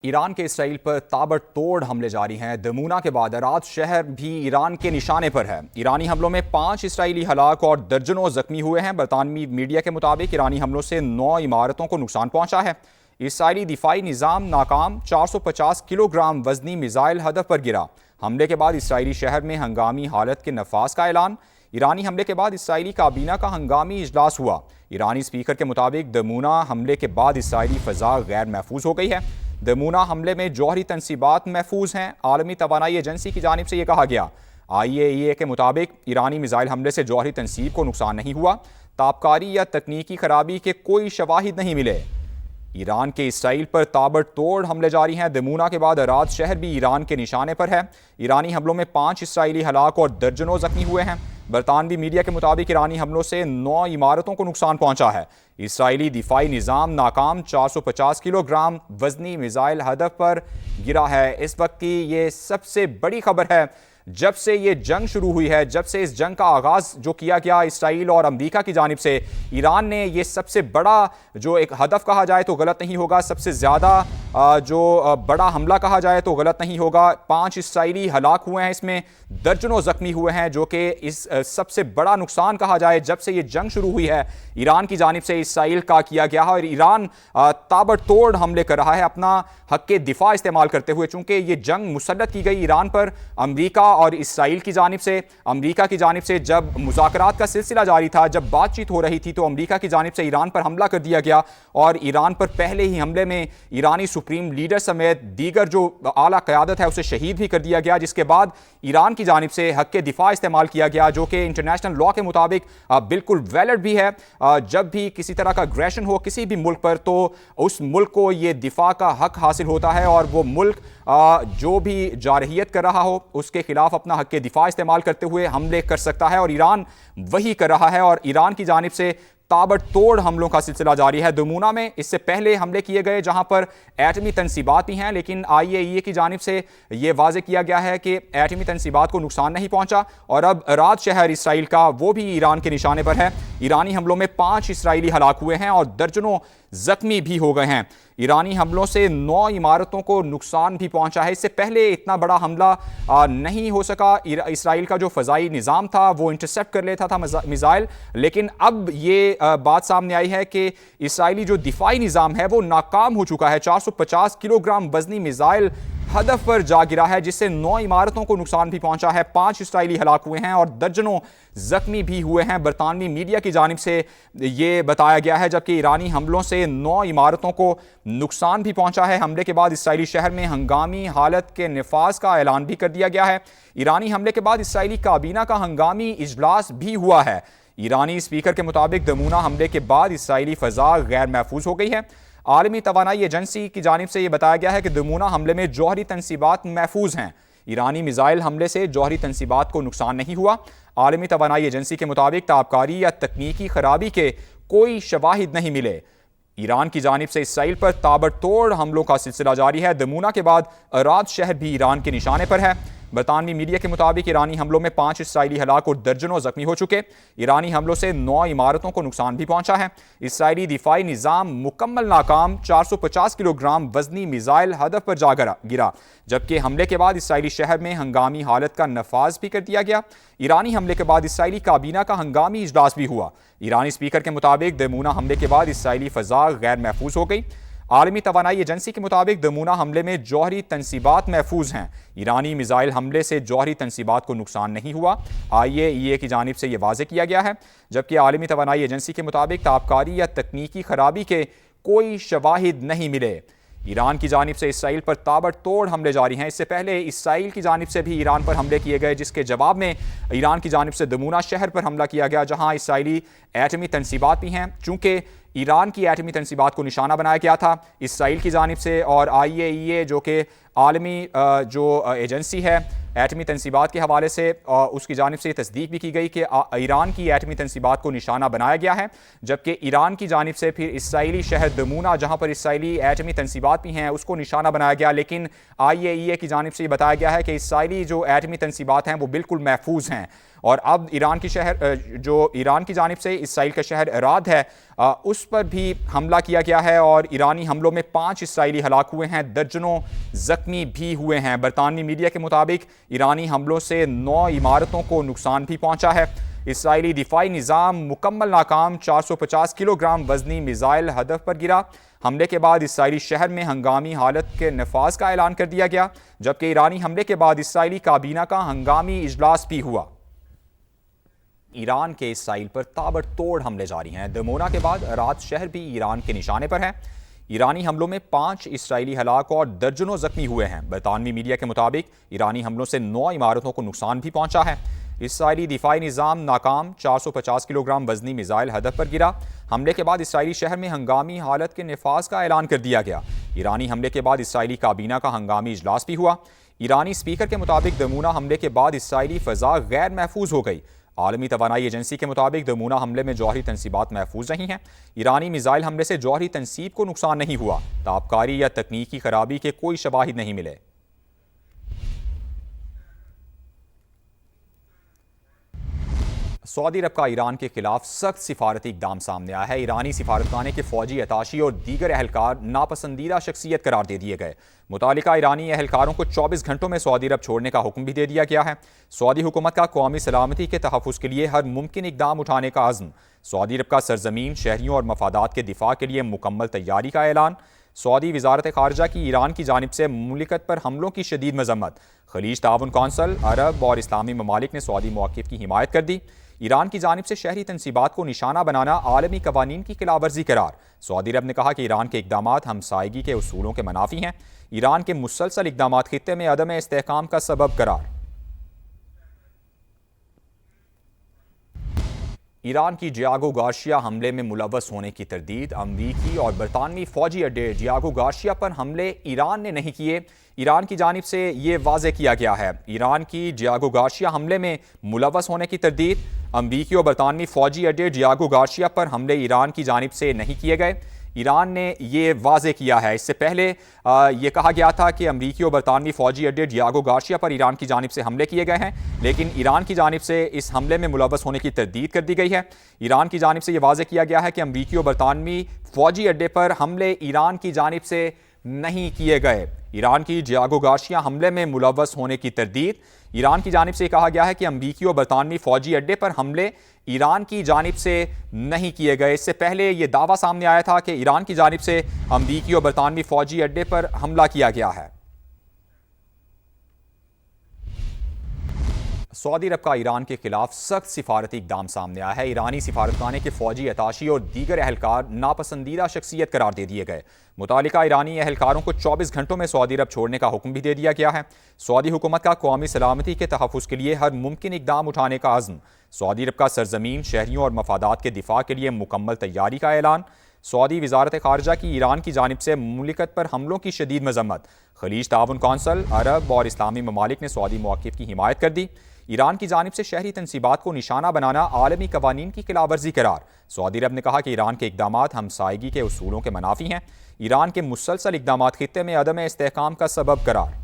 Iran के Israel पर ताबड़तोड़ हमले जारी हैं। दमूना के बाद अराद शहर भी ईरान के निशाने पर है। ईरानी हमलों में 5 इसराइली हलाक और दर्जनों जख्मी हुए हैं। बरतानवी मीडिया के मुताबिक ईरानी हमलों से 9 इमारतों को नुकसान पहुंचा है। इसराइली दिफाई निज़ाम नाकाम, 450 किलोग्राम वजनी मिसाइल हदफ पर गिरा। हमले के बाद इसराइली शहर में हंगामी हालत के नफाज का ऐलान। ईरानी हमले के बाद इसराइली काबीना का हंगामी इजलास हुआ। ईरानी स्पीकर के मुताबिक दमूना हमले के बाद इसराइली फ़ज़ा गैर महफूज हो गई है। दमूना हमले में जौहरी तनसीबात महफूज हैं। आलमी तवानाई एजेंसी की जानिब से यह कहा गया। IAEA के मुताबिक ईरानी मिसाइल हमले से जौहरी तनसीब को नुकसान नहीं हुआ। ताबकारी या तकनीकी खराबी के कोई शवाहिद नहीं मिले। ईरान के इसराइल पर ताबड़तोड़ हमले जारी हैं। दमूना के बाद अराद शहर भी ईरान के निशाने पर है। ईरानी हमलों में 5 इसराइली हलाक और दर्जनों जख्मी हुए हैं। बरतानवी मीडिया के मुताबिक ईरानी हमलों से 9 इमारतों को नुकसान पहुंचा है। इसराइली दिफाई निज़ाम नाकाम, 450 किलोग्राम वजनी मिसाइल हदफ पर गिरा है। इस वक्त की ये सबसे बड़ी खबर है। जब से ये जंग शुरू हुई है, जब से इस जंग का आगाज़ जो किया गया इसराइल और अमेरिका की जानिब से, ईरान ने ये सबसे बड़ा जो एक हदफ कहा जाए तो गलत नहीं होगा, सबसे ज़्यादा जो बड़ा हमला कहा जाए तो गलत नहीं होगा। 5 इसराइली हलाक हुए हैं, इसमें दर्जनों ज़ख्मी हुए हैं, जो कि इस सबसे बड़ा नुकसान कहा जाए जब से ये जंग शुरू हुई है ईरान की जानिब से इसराइल का किया गया है। और ईरान ताबड़तोड़ हमले कर रहा है अपना हक के दिफा इस्तेमाल करते हुए। चूँकि ये जंग मुसल्लत की गई ईरान पर अमरीका और इसराइल की जानिब से। अमरीका की जानिब से जब मुज़ाकरात का सिलसिला जारी था, जब बातचीत हो रही थी, तो अमरीका की जानिब से ईरान पर हमला कर दिया गया। और ईरान पर पहले ही हमले में ईरानी सुप्रीम लीडर समेत दीगर जो आला क़यादत है उसे शहीद भी कर दिया गया। जिसके बाद ईरान की जानिब से हक के दिफा इस्तेमाल किया गया, जो कि इंटरनेशनल लॉ के मुताबिक बिल्कुल वैलिड भी है। जब भी किसी तरह का अग्रेशन हो किसी भी मुल्क पर, तो उस मुल्क को ये दिफा का हक हासिल होता है और वो मुल्क जो भी जारहियत कर रहा हो उसके खिलाफ अपना हक के दिफा इस्तेमाल करते हुए हमले कर सकता है। और ईरान वही कर रहा है और ईरान की जानिब से ताबड़तोड़ हमलों का सिलसिला जारी है। दमूना में इससे पहले हमले किए गए जहां पर एटमी तनसीबात भी हैं, लेकिन IAEA की जानिब से यह वाज़ेह किया गया है कि एटमी तनसीबात को नुकसान नहीं पहुंचा। और अब अराद शहर इसराइल का वो भी ईरान के निशाने पर है। ईरानी हमलों में 5 इसराइली हलाक हुए हैं और दर्जनों जख्मी भी हो गए हैं। ईरानी हमलों से 9 इमारतों को नुकसान भी पहुंचा है। इससे पहले इतना बड़ा हमला नहीं हो सका। इसराइल का जो फ़ज़ाई निज़ाम था वो इंटरसेप्ट कर लेता था मिसाइल, लेकिन अब ये बात सामने आई है कि इसराइली जो दिफाई निज़ाम है वो नाकाम हो चुका है। 450 किलोग्राम वजनी मिसाइल हदफ पर जा गिरा है, जिससे 9 इमारतों को नुकसान भी पहुंचा है। 5 इसराइली हलाक हुए हैं और दर्जनों जख्मी भी हुए हैं। बरतानवी मीडिया की जानिब से ये बताया गया है, जबकि ईरानी हमलों से 9 इमारतों को नुकसान भी पहुंचा है। हमले के बाद इसराइली शहर में हंगामी हालत के नफाज का ऐलान भी कर दिया गया है। ईरानी हमले के बाद इसराइली काबीना का हंगामी इजलास भी हुआ है। ईरानी स्पीकर के मुताबिक दमूना हमले के बाद इसराइली फ़ज़ा गैर महफूज हो गई है। आलमी तवानाई एजेंसी की जानिब से यह बताया गया है कि दमूना हमले में जौहरी तनसीबात महफूज हैं। ईरानी मिसाइल हमले से जौहरी तनसीबात को नुकसान नहीं हुआ। आलमी तवानाई एजेंसी के मुताबिक ताबकारी या तकनीकी खराबी के कोई शवाहिद नहीं मिले। ईरान की जानिब से इसराइल पर ताबड़तोड़ हमलों का सिलसिला जारी है। दमूना के बाद अराद शहर भी ईरान के निशाने पर है। बरतानवी मीडिया के मुताबिक ईरानी हमलों में 5 इसराइली हलाक और दर्जनों जख्मी हो चुके। ईरानी हमलों से 9 इमारतों को नुकसान भी पहुंचा है। इसराइली दिफाई निज़ाम मुकम्मल नाकाम, 450 किलोग्राम वजनी मिसाइल हदफ पर जा गिरा। जबकि हमले के बाद इसराइली शहर में हंगामी हालत का नफाज भी कर दिया गया। ईरानी हमले के बाद इसराइली काबीना का हंगामी इजलास भी हुआ। ईरानी स्पीकर के मुताबिक दमूना हमले के बाद इसराइली फ़ज़ा गैर महफूज हो गई। आलमी तवानाई एजेंसी के मुताबिक दमूना हमले में जौहरी तनसीबात महफूज हैं। ईरानी मिसाइल हमले से जौहरी तनसीबात को नुकसान नहीं हुआ। IAEA की जानिब से यह वाज़ेह किया गया है, जबकि आलमी तवानाई एजेंसी के मुताबिक ताबकारी या तकनीकी खराबी के कोई शवाहिद नहीं मिले। ईरान की जानिब से इसराइल पर ताबड़तोड़ हमले जारी हैं। इससे पहले इसराइल की जानिब से भी ईरान पर हमले किए गए, जिसके जवाब में ईरान की जानिब से दमूना शहर पर हमला किया गया, जहां इसराइली एटमी तनसीबात भी हैं। चूँकि ईरान की एटमी तनसीबात को निशाना बनाया गया था इसराइल की जानिब से, और IAEA जो कि आलमी जो एजेंसी है एटमी तनसीबात के हवाले से, उसकी जानिब से तस्दीक भी की गई कि ईरान की एटमी तनसीबात को निशाना बनाया गया है। जबकि ईरान की जानिब से फिर इसराइली शहर दमूना, जहाँ पर इसराइली एटमी तनसीबात भी हैं, उसको निशाना बनाया गया। लेकिन IAEA की जानिब से ये बताया गया है कि इसराइली जो एटमी तनसीबात हैं वो बिल्कुल महफूज हैं। और अब ईरान की जानिब से इसराइल का शहर अराद है उस पर भी हमला किया गया है और ईरानी हमलों में 5 इसराइली हलाक हुए हैं, दर्जनों जख्मी भी हुए हैं। बरतानवी मीडिया के मुताबिक ईरानी हमलों से 9 इमारतों को नुकसान भी पहुंचा है। इसराइली दिफाई निज़ाम मुकम्मल नाकाम, 450 किलोग्राम वजनी मिसाइल हदफ पर गिरा। हमले के बाद इसराइली शहर में हंगामी हालत के नफाज का ऐलान कर दिया गया, जबकि ईरानी हमले के बाद इसराइली काबीना का हंगामी इजलास भी हुआ। ईरान के इसराइल पर ताबड़तोड़ हमले जारी हैं। दमोना के बाद रात शहर भी ईरान के निशाने पर है। ईरानी हमलों में 5 इसराइली हलाक और दर्जनों जख्मी हुए हैं। बरतानवी मीडिया के मुताबिक ईरानी हमलों से 9 इमारतों को नुकसान भी पहुंचा है। इसराइली दिफाई निज़ाम नाकाम, 450 किलोग्राम वजनी मिसाइल हदफ पर गिरा। हमले के बाद इसराइली शहर में हंगामी हालत के नफाज का ऐलान कर दिया गया। ईरानी हमले के बाद इसराइली काबीना का हंगामी इजलास भी हुआ। ईरानी स्पीकर के मुताबिक दमूना हमले के बाद इसराइली फ़ज़ा गैर महफूज हो गई। आलमी तवानाई एजेंसी के मुताबिक दमूना हमले में जौहरी तनसीबात महफूज नहीं हैं। ईरानी मिसाइल हमले से जौहरी तनसीब को नुकसान नहीं हुआ। ताबकारी या तकनीकी खराबी के कोई शवाहिद नहीं मिले। सऊदी अरब का ईरान के खिलाफ सख्त सिफारती इकदाम सामने आया है। ईरानी सिफारतखाने के फौजी अताशी और दीगर अहलकार नापसंदीदा शख्सियत करार दे दिए गए। मुतालिका ईरानी अहलकारों को 24 घंटों में सऊदी अरब छोड़ने का हुक्म भी दे दिया गया है। सऊदी हुकूमत का कौमी सलामती के तहफ़्फ़ुज़ के लिए हर मुमकिन इकदाम उठाने का अज़्म। सऊदी अरब का सरजमीन, शहरियों और मफादात के दिफा के लिए मुकम्मल तैयारी का ऐलान। सऊदी वज़ारत ख़ारजा की ईरान की जानिब से मुमलिकत पर हमलों की शदीद मजम्मत। खलीज ताउन कौंसल, अरब और इस्लामी ममालिक ने सऊदी मौक़िफ़ की हिमायत कर दी। ईरान की जानिब से शहरी तनसीबात को निशाना बनाना आलमी कवानीन की खिलाफवर्जी करार। सऊदी अरब ने कहा कि ईरान के इकदामात हमसायगी के उसूलों के मनाफी हैं। ईरान के मुसलसल इकदामात खित्ते में अदम इस्तेहकाम का सबब करार। ईरान की डियागो गार्शिया हमले में मुलव्वस होने की तरदीद। अमरीकी और बरतानवी फौजी अड्डे डियागो गार्शिया पर हमले ईरान ने नहीं किए। ईरान की जानिब से ये वाज़ेह किया गया है। ईरान की डियागो गार्शिया हमले में मुलव्वस होने की तरदीद। अमरीकी और बरतानवी फौजी अड्डे डियागो गार्शिया पर हमले ईरान की जानिब से नहीं किए गए। ईरान ने ये वाज़ेह किया है। इससे पहले ये कहा गया था कि अमरीकी और बरतानवी फौजी अड्डे डियागो गार्शिया पर ईरान की जानिब से हमले किए गए हैं, लेकिन ईरान की जानिब से इस हमले में मुलव्वस होने की तरदीद कर दी गई है। ईरान की जानिब से ये वाज़ेह किया गया है कि अमरीकी और बरतानवी फौजी अड्डे पर हमले ईरान की जानिब से नहीं किए गए। ईरान की डियागो गार्शिया हमले में मुलव्वस होने की तरदीद। ईरान की जानिब से कहा गया है कि अमरीकी और बरतानवी फौजी अड्डे पर हमले ईरान की जानिब से नहीं किए गए। इससे पहले यह दावा सामने आया था कि ईरान की जानिब से अमरीकी और बरतानवी फौजी अड्डे पर हमला किया गया है। सऊदी अरब का ईरान के खिलाफ सख्त सिफारती इकदाम सामने आया है। ईरानी सिफारतखाने के फौजी अताशी और दीगर अहलकार नापसंदीदा शख्सियत करार दे दिए गए। मुतालिका ईरानी अहलकारों को 24 घंटों में सऊदी अरब छोड़ने का हुक्म भी दे दिया गया है। सऊदी हुकूमत का कौमी सलामती के तहफ़्फ़ुज़ के लिए हर मुमकिन इकदाम उठाने का अज़्म। सऊदी अरब का सरजमीन, शहरियों और मफादात के दिफा के लिए मुकम्मल तैयारी का ऐलान। सऊदी वज़ारत ख़ारजा की ईरान की जानिब से मुमलिकत पर हमलों की शदीद मजम्मत। खलीज ताउन कौंसल, अरब और इस्लामी ममालिक ने सऊदी मौक़िफ़ की हिमायत कर दी। ईरान की जानिब से शहरी तनसीबात को निशाना बनाना आलमी कवानीन की खिलाफवर्जी करार। सऊदी अरब ने कहा कि ईरान के इकदामात हमसायगी के उसूलों के मनाफी हैं। ईरान के मुसलसल इकदामात खित्ते में अदम इस्तेहकाम का सबब करार।